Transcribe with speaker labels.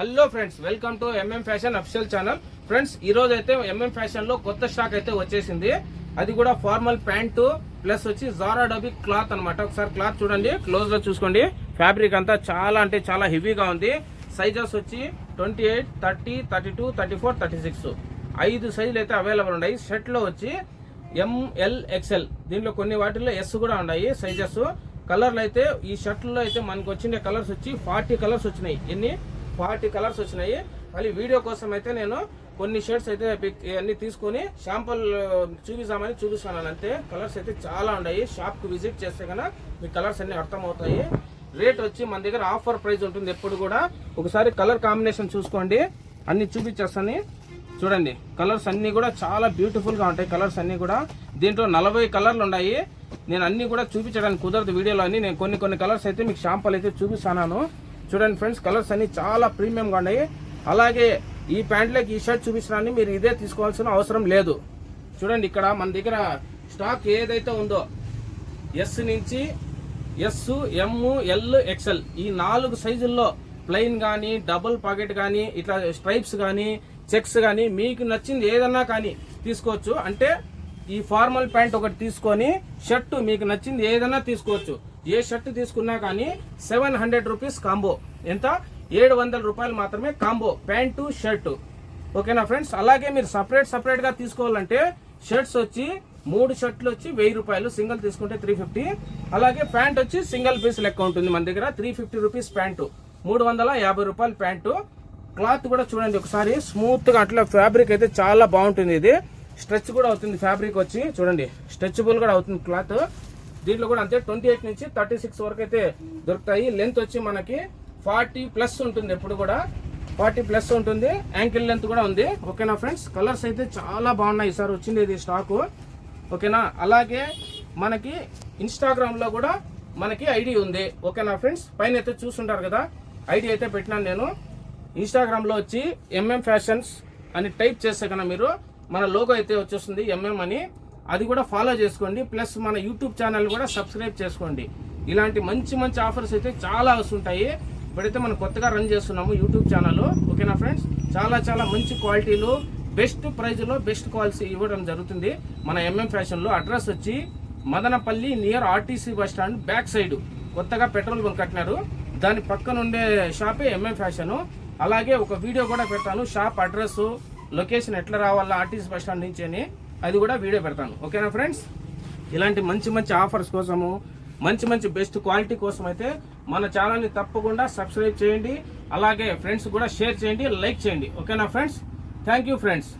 Speaker 1: Hello friends, welcome to MM fashion official channel. Friends, ఈ రోజు అయితే ఎంఎం ఫ్యాషన్ లో కొత్త స్టాక్ అయితే వచ్చేసింది. అది కూడా ఫార్మల్ ప్యాంటు ప్లస్ వచ్చి జారా డబీ క్లాత్ అన్నమాట. ఒకసారి క్లాత్ చూడండి, క్లోజ్ లో చూసుకోండి. ఫ్యాబ్రిక్ అంతా చాలా అంటే చాలా హెవీగా ఉంది. సైజెస్ వచ్చి 28, 30, 32, 34, 36 5 సైజులు అయితే అవైలబుల్ ఉన్నాయి. షర్ట్ లో వచ్చి ఎంఎల్ ఎక్స్ఎల్, దీంట్లో కొన్ని వాటిల్లో ఎస్ కూడా ఉన్నాయి సైజెస్. కలర్లు అయితే ఈ షర్ట్లో అయితే మనకు వచ్చిన కలర్స్ వచ్చి 40 కలర్స్ వచ్చినాయి. 40 కలర్స్ వచ్చినాయి. మళ్ళీ వీడియో కోసం అయితే నేను కొన్ని షర్ట్స్ అయితే అన్ని తీసుకొని శాంపుల్ చూపిస్తాను అంతే. కలర్స్ అయితే చాలా ఉన్నాయి. షాప్కి విజిట్ చేస్తే కనుక మీ కలర్స్ అన్ని అర్థమవుతాయి. రేట్ వచ్చి మన దగ్గర ఆఫర్ ప్రైస్ ఉంటుంది ఎప్పుడు కూడా. ఒకసారి కలర్ కాంబినేషన్ చూసుకోండి, అన్ని చూపించేస్తాను. చూడండి, కలర్స్ అన్ని కూడా చాలా బ్యూటిఫుల్గా ఉంటాయి. కలర్స్ అన్ని కూడా దీంట్లో 40 కలర్లు ఉన్నాయి. నేను అన్ని కూడా చూపించడానికి కుదరదు వీడియోలో అన్ని. నేను కొన్ని కలర్స్ అయితే మీకు శాంపుల్ అయితే చూపిస్తాను. చూడండి ఫ్రెండ్స్, కలర్స్ అన్ని చాలా ప్రీమియంగా ఉన్నాయి. అలాగే ఈ ప్యాంట్లకి ఈ షర్ట్ చూపిస్తున్నాను, మీరు ఇదే తీసుకోవాల్సిన అవసరం లేదు. చూడండి, ఇక్కడ మన దగ్గర స్టాక్ ఏదైతే ఉందో ఎస్ నుంచి ఎస్, ఎం, ఎల్, ఎక్స్ఎల్ ఈ 4 సైజుల్లో ప్లెయిన్ కానీ, డబుల్ పాకెట్ కానీ, ఇట్లా స్ట్రైప్స్ కానీ, చెక్స్ కానీ మీకు నచ్చింది ఏదన్నా కానీ తీసుకోవచ్చు. అంటే ఈ ఫార్మల్ ప్యాంట్ ఒకటి తీసుకొని షర్ట్ మీకు నచ్చింది ఏదన్నా తీసుకోవచ్చు. ఏ షర్ట్ తీసుకున్నా కానీ 700 రూపీస్ కాంబో. ఎంత? 700 రూపాయలు మాత్రమే కాంబో, ప్యాంటు షర్టు. ఓకేనా ఫ్రెండ్స్? అలాగే మీరు సపరేట్ గా తీసుకోవాలంటే షర్ట్స్ వచ్చి 3 షర్ట్లు వచ్చి 1000 రూపాయలు, సింగిల్ తీసుకుంటే 350. అలాగే ప్యాంట్ వచ్చి సింగిల్ పీస్ లెక్క ఉంటుంది మన దగ్గర. 350 రూపీస్ ప్యాంటు, 350 రూపాయలు ప్యాంటు. క్లాత్ కూడా చూడండి ఒకసారి, స్మూత్ గా అట్లా ఫ్యాబ్రిక్ అయితే చాలా బాగుంటుంది. ఇది స్ట్రెచ్ కూడా అవుతుంది. ఫ్యాబ్రిక్ వచ్చి చూడండి, స్ట్రెచబుల్ కూడా అవుతుంది క్లాత్. దీంట్లో కూడా అంతే 28 నుంచి 36 వరకు అయితే దొరుకుతాయి. లెంత్ వచ్చి మనకి 40+ ఉంటుంది. ఎప్పుడు కూడా 40+ ఉంటుంది. యాంకిల్ లెంత్ కూడా ఉంది. ఓకేనా ఫ్రెండ్స్? కలర్స్ అయితే చాలా బాగున్నాయి. ఈసారి వచ్చింది ఇది స్టాకు. ఓకేనా? అలాగే మనకి ఇన్స్టాగ్రామ్ లో కూడా మనకి ఐడి ఉంది. ఓకేనా ఫ్రెండ్స్? పైన అయితే చూస్తుంటారు కదా, ఐడి అయితే పెట్టినాను నేను. ఇన్స్టాగ్రామ్ లో వచ్చి ఎంఎం ఫ్యాషన్స్ అని టైప్ చేస్తే కన్నా మీరు మన లోగో అయితే వచ్చేస్తుంది ఎంఎం అని. అది కూడా ఫాలో చేసుకోండి. ప్లస్ మన యూట్యూబ్ ఛానల్ కూడా సబ్స్క్రైబ్ చేసుకోండి. ఇలాంటి మంచి ఆఫర్స్ అయితే చాలా వస్తుంటాయి. ఇప్పుడైతే మనం కొత్తగా రన్ చేస్తున్నాము యూట్యూబ్ ఛానల్. ఓకేనా ఫ్రెండ్స్? చాలా మంచి క్వాలిటీలు, బెస్ట్ ప్రైజ్లో బెస్ట్ క్వాలిటీ ఇవ్వడం జరుగుతుంది మన ఎంఎం ఫ్యాషన్లో. అడ్రస్ వచ్చి Madanapalle near RTC bus stand back side కొత్తగా పెట్రోల్ బంక్ కట్టినారు. దాని పక్కన ఉండే షాపే ఎంఎం ఫ్యాషన్. అలాగే ఒక వీడియో కూడా పెడతాను, షాప్ అడ్రస్, లొకేషన్ ఎట్లా రావాలా ఆర్టీసీ బస్ స్టాండ్ నుంచి అని, అది కూడా వీడియో పెడతాను. ఓకేనా ఫ్రెండ్స్? ఇలాంటి మంచి ఆఫర్స్ కోసము, మంచి బెస్ట్ క్వాలిటీ కోసం అయితే మన ఛానల్ని తప్పకుండా సబ్స్క్రైబ్ చేయండి. అలాగే ఫ్రెండ్స్ కూడా షేర్ చేయండి, లైక్ చేయండి. ఓకేనా ఫ్రెండ్స్? Thank you friends.